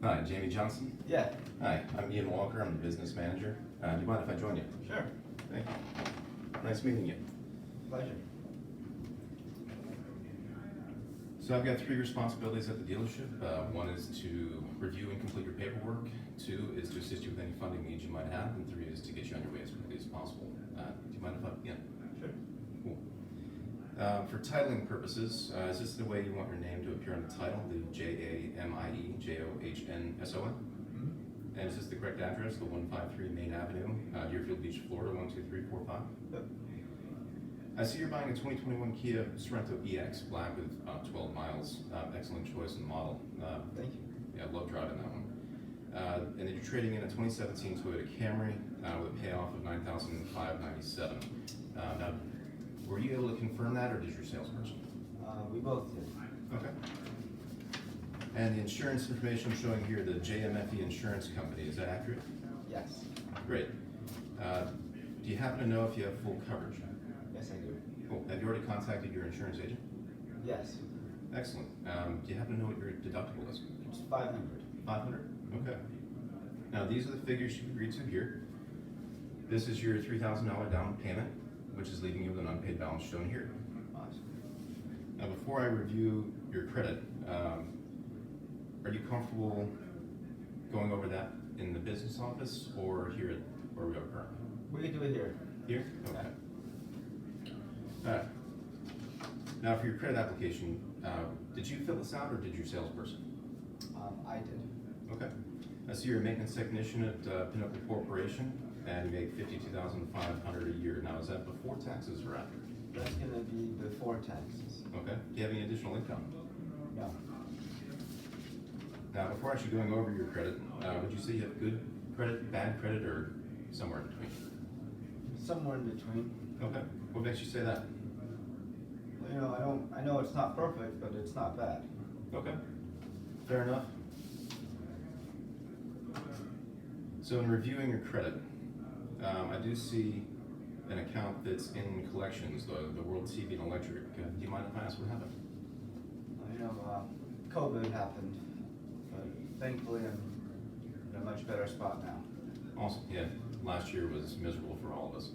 Hi, Jamie Johnson. Yeah, Hi, I'm Ian Walker. I'm the business manager. Do you mind if I join you? sure. Thank you. Nice meeting you. Pleasure. So I've got 3 responsibilities at the dealership. One is to review and complete your paperwork. 2 is to assist you with any funding needs you might have. And 3 is to get you on your way as quickly as possible. Do you mind if I begin? Sure. Cool. For titling purposes, is this the way you want your name to appear on the title, the JAMIE JOHNSON? Mm-hmm. And is this the correct address, the 153 Main Avenue, Deerfield Beach, Florida, 12345? Yep. I see you're buying a 2021 Kia Sorento EX Black with 12 miles. Excellent choice and model. Thank you. Yeah, I love driving that one. And then you're trading in a 2017 Toyota Camry with a payoff of $9,597. Now, were you able to confirm that, or did your salesperson? We both did. Okay. And the insurance information showing here, the JMFE Insurance Company, is that accurate? Yes. Great. Do you happen to know if you have full coverage? Yes, I do. Cool. Have you already contacted your insurance agent? Yes. Excellent. Do you happen to know what your deductible is? It's 500. 500? Okay. Now, these are the figures you agreed to here. This is your $3,000 down payment, which is leaving you with an unpaid balance shown here. Awesome. Now, before I review your credit, are you comfortable going over that in the business office or here at where we are currently? We can do it here. Here? Okay. All right. Now, for your credit application, did you fill this out or did your salesperson? I did. Okay. I see you're a maintenance technician at Pinnacle Corporation, and you make $52,500 a year. Now, is that before taxes or after? That's gonna be before taxes. Okay. Do you have any additional income? No. Now, before actually going over your credit, would you say you have good credit, bad credit, or somewhere in between? Somewhere in between. Okay. What makes you say that? Well, you know, I know it's not perfect, but it's not bad. Okay. Fair enough. So in reviewing your credit, I do see an account that's in collections, the World TV and Electric. Do you mind if I ask what happened? You know, COVID happened, but thankfully I'm in a much better spot now. Awesome. Yeah. Last year was miserable for all of us.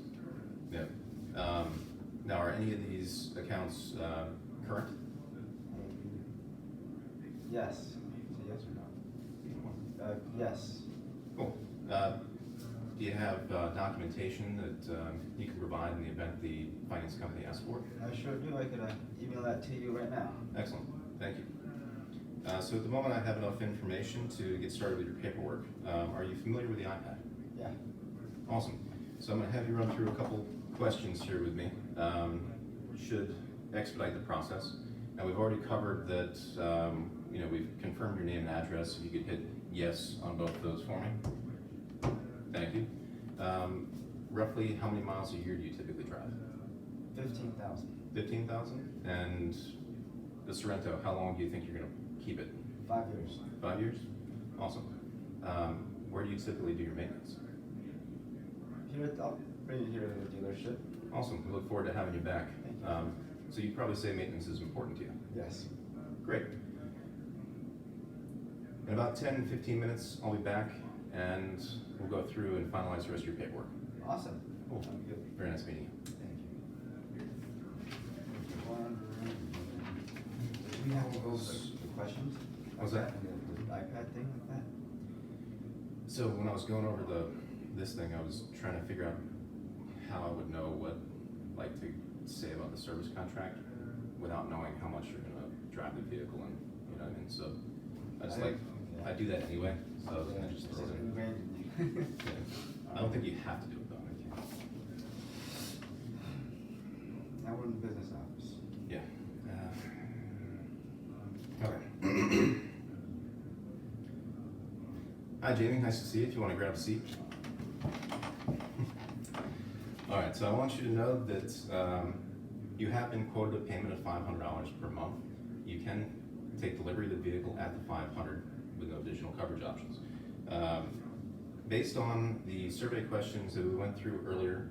Yeah. Now, are any of these accounts current? Yes. Say yes or no? Yes. Cool. Do you have documentation that you can provide in the event the finance company asks for it? I sure do. I could email that to you right now. Excellent. Thank you. So at the moment, I have enough information to get started with your paperwork. Are you familiar with the iPad? Yeah. Awesome. So I'm going to have you run through a couple questions here with me. Should expedite the process. Now, we've already covered that, we've confirmed your name and address. If you could hit yes on both of those for me. Thank you. Roughly how many miles a year do you typically drive? 15,000. 15,000? And the Sorento, how long do you think you're going to keep it? 5 years. 5 years? Awesome. Where do you typically do your maintenance? Here, I'll bring it here to the dealership. Awesome. We look forward to having you back. Thank you. So you'd probably say maintenance is important to you. Yes. Great. In about 10, 15 minutes, I'll be back and we'll go through and finalize the rest of your paperwork. Awesome. Cool. Sounds good. Very nice meeting you. Thank you. Do we have to go over the questions? What's that? The iPad thing like that? So when I was going over this thing, I was trying to figure out how I would know what to say about the service contract without knowing how much you're gonna drive the vehicle and you know what I mean. So I just I do that anyway. So I just throw it in. Yeah. I don't think you have to do it though. Now we're in the business office. Yeah. Okay. Hi, Jamie. Nice to see you. If you want to grab a seat. All right. So I want you to know that you have been quoted a payment of $500 per month. You can take delivery of the vehicle at the $500 with no additional coverage options. Based on the survey questions that we went through earlier,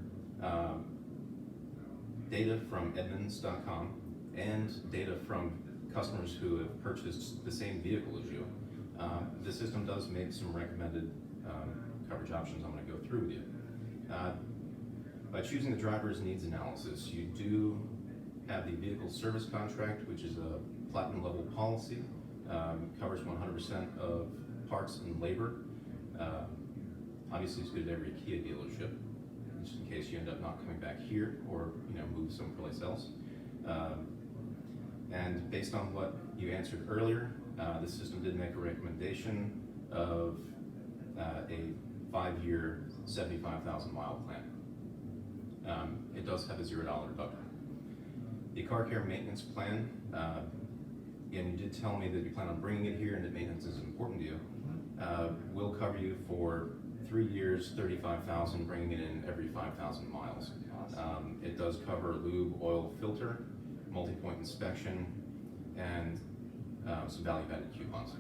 data from Edmunds.com and data from customers who have purchased the same vehicle as you, The system does make some recommended coverage options I'm going to go through with you. By choosing the driver's needs analysis, you do have the vehicle service contract, which is a platinum level policy, covers 100% of parts and labor. Obviously, it's good at every Kia dealership, just in case you end up not coming back here or move someplace else. And based on what you answered earlier, the system did make a recommendation of a 5-year, 75,000 mile plan. It does have a $0 deductible. The car care maintenance plan, again, you did tell me that you plan on bringing it here and that maintenance is important to you, will cover you for 3 years, 35,000, bringing it in every 5,000 miles. It does cover lube, oil filter, multi-point inspection, and some value-added coupons.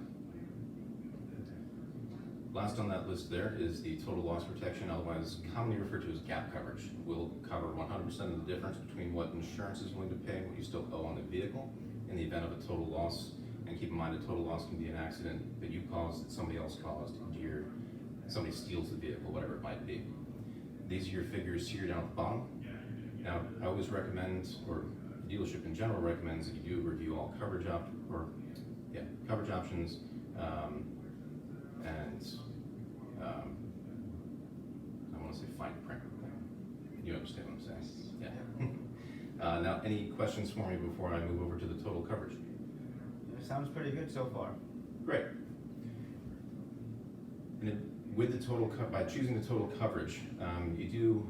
Last on that list there is the total loss protection, otherwise commonly referred to as gap coverage. We'll cover 100% of the difference between what insurance is willing to pay and what you still owe on the vehicle in the event of a total loss. And keep in mind, a total loss can be an accident that you caused, that somebody else caused, somebody steals the vehicle, whatever it might be. These are your figures here down at the bottom. Now, I always recommend, or the dealership in general recommends, that you do review all coverage options, and I want to say fine print. You understand what I'm saying? Yeah. Now, any questions for me before I move over to the total coverage? It sounds pretty good so far. Great. And with the total by choosing the total coverage, you do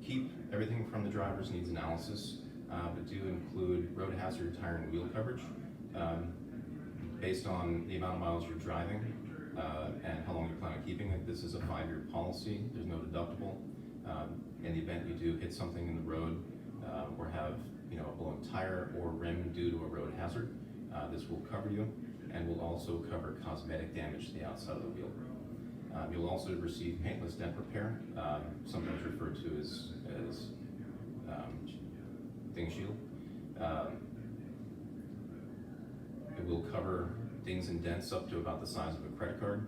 keep everything from the driver's needs analysis, but do include road hazard, tire, and wheel coverage. Based on the amount of miles you're driving and how long you plan on keeping it, this is a 5-year policy. There's no deductible. In the event you do hit something in the road or have a blown tire or rim due to a road hazard, this will cover you and will also cover cosmetic damage to the outside of the wheel. You'll also receive paintless dent repair, sometimes referred to as ding shield. It will cover dings and dents up to about the size of a credit card.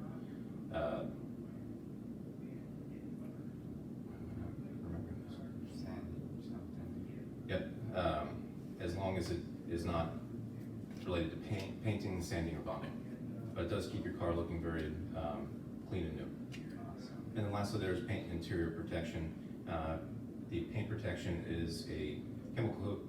Yep, as long as it is not related to painting, sanding, or bonding. But it does keep your car looking very clean and new. And then lastly, there's paint interior protection. The paint protection is a chemical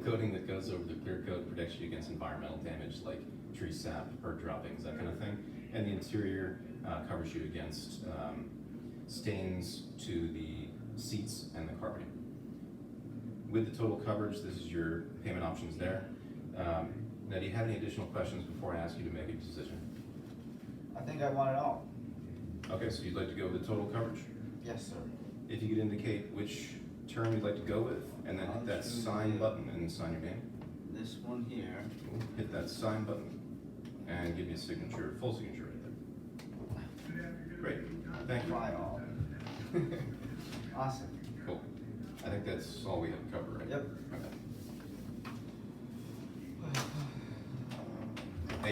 coating that goes over the clear coat, protects you against environmental damage like tree sap, bird droppings, that kind of thing. And the interior covers you against stains to the seats and the carpeting. With the total coverage, this is your payment options there. Now, do you have any additional questions before I ask you to make a decision? I think I want it all. Okay, so you'd like to go with the total coverage? Yes, sir. If you could indicate which term you'd like to go with, and then hit that sign button and sign your name. This one here. Hit that sign button and give me a signature, full signature right there. Great, thank you. Fly all. Awesome. Cool. I think that's all we have to cover, right? Yep. Okay. A+.